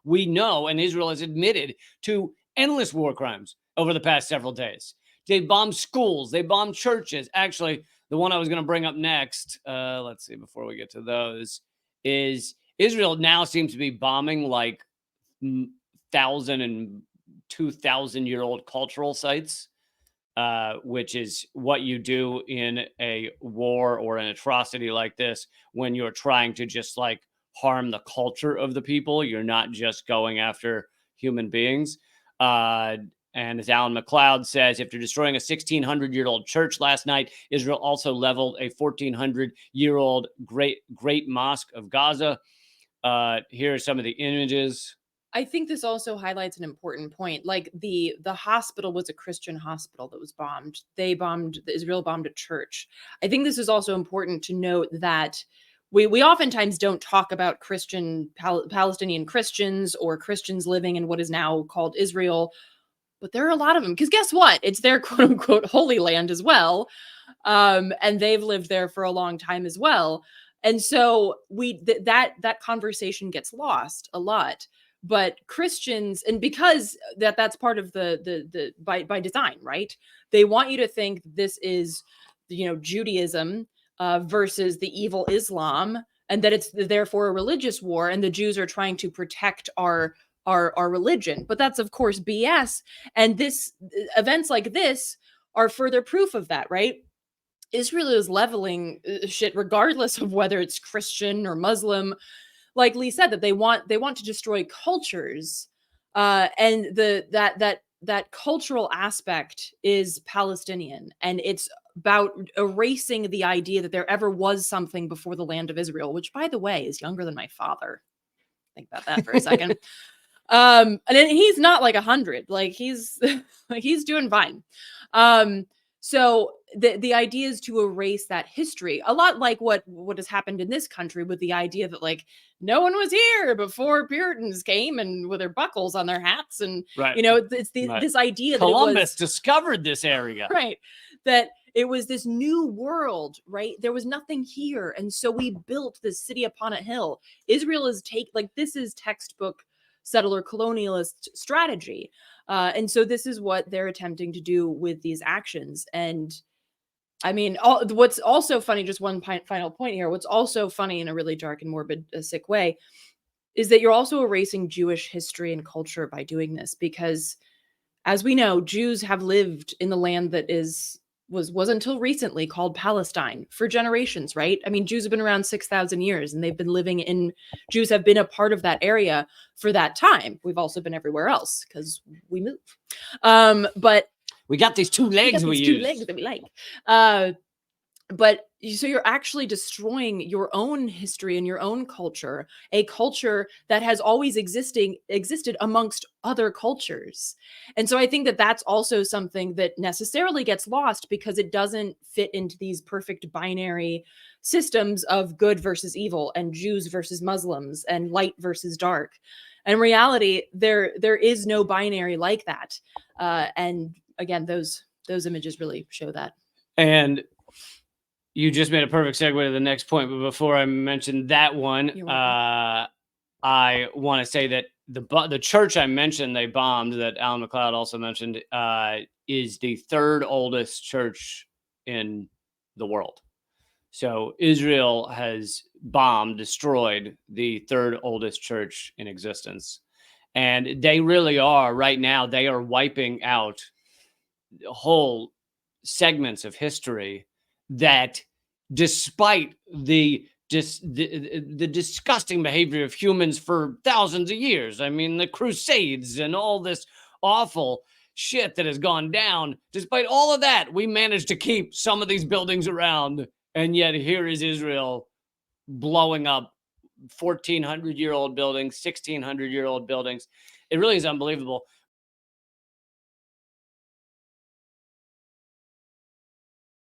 We know, and Israel has admitted to endless war crimes over the past several days. They bombed schools. They bombed churches. Actually, the one I was going to bring up next, let's see, before we get to those, is Israel now seems to be bombing like 1,000 and 2,000-year-old cultural sites, which is what you do in a war or an atrocity like this when you're trying to just like harm the culture of the people. You're not just going after human beings. And as Alan McLeod says, after destroying a 1,600-year-old church last night, Israel also leveled a 1,400-year-old great mosque of Gaza. Here are some of the images. I think this also highlights an important point. Like the hospital was a Christian hospital that was bombed. Israel bombed a church. I think this is also important to note that we oftentimes don't talk about Palestinian Christians or Christians living in what is now called Israel, but there are a lot of them because guess what? It's their quote unquote holy land as well. And they've lived there for a long time as well. And so that conversation gets lost a lot. But Christians, and because that's part of the by design, right? They want you to think this is, Judaism versus the evil Islam, and that it's therefore a religious war, and the Jews are trying to protect our religion. But that's of course BS. And events like this are further proof of that, right? Israel is leveling shit regardless of whether it's Christian or Muslim. Like Lee said, that they want to destroy cultures, and that cultural aspect is Palestinian, and it's about erasing the idea that there ever was something before the land of Israel, which, by the way, is younger than my father. Think about that for a second. And he's not like 100, like he's doing fine. So the idea is to erase that history, a lot like what has happened in this country with the idea that like no one was here before Puritans came and with their buckles on their hats, and right. It's this idea that Columbus discovered this area, right? That it was this new world, right? There was nothing here, and so we built this city upon a hill. Israel is this is textbook settler colonialist strategy. And so this is what they're attempting to do with these actions. And I mean, what's also funny, just one final point here, what's also funny in a really dark and morbid, sick way, is that you're also erasing Jewish history and culture by doing this. Because as we know, Jews have lived in the land that was until recently called Palestine for generations, right? I mean, Jews have been around 6,000 years, and Jews have been a part of that area for that time. We've also been everywhere else because we move. But we got these two legs two legs that we like. But so you're actually destroying your own history and your own culture, a culture that has always existed amongst other cultures. And so I think that that's also something that necessarily gets lost because it doesn't fit into these perfect binary systems of good versus evil and Jews versus Muslims and light versus dark. In reality, there is no binary like that. And again, those images really show that. And you just made a perfect segue to the next point. But before I mention that one, I want to say that the church I mentioned they bombed, that Alan McLeod also mentioned, is the third oldest church in the world. So Israel has destroyed the third oldest church in existence. And they really are, right now, they are wiping out whole segments of history that, despite the disgusting behavior of humans for thousands of years, I mean, the Crusades and all this awful shit that has gone down, despite all of that, we managed to keep some of these buildings around. And yet here is Israel blowing up 1,400-year-old buildings, 1,600-year-old buildings. It really is unbelievable.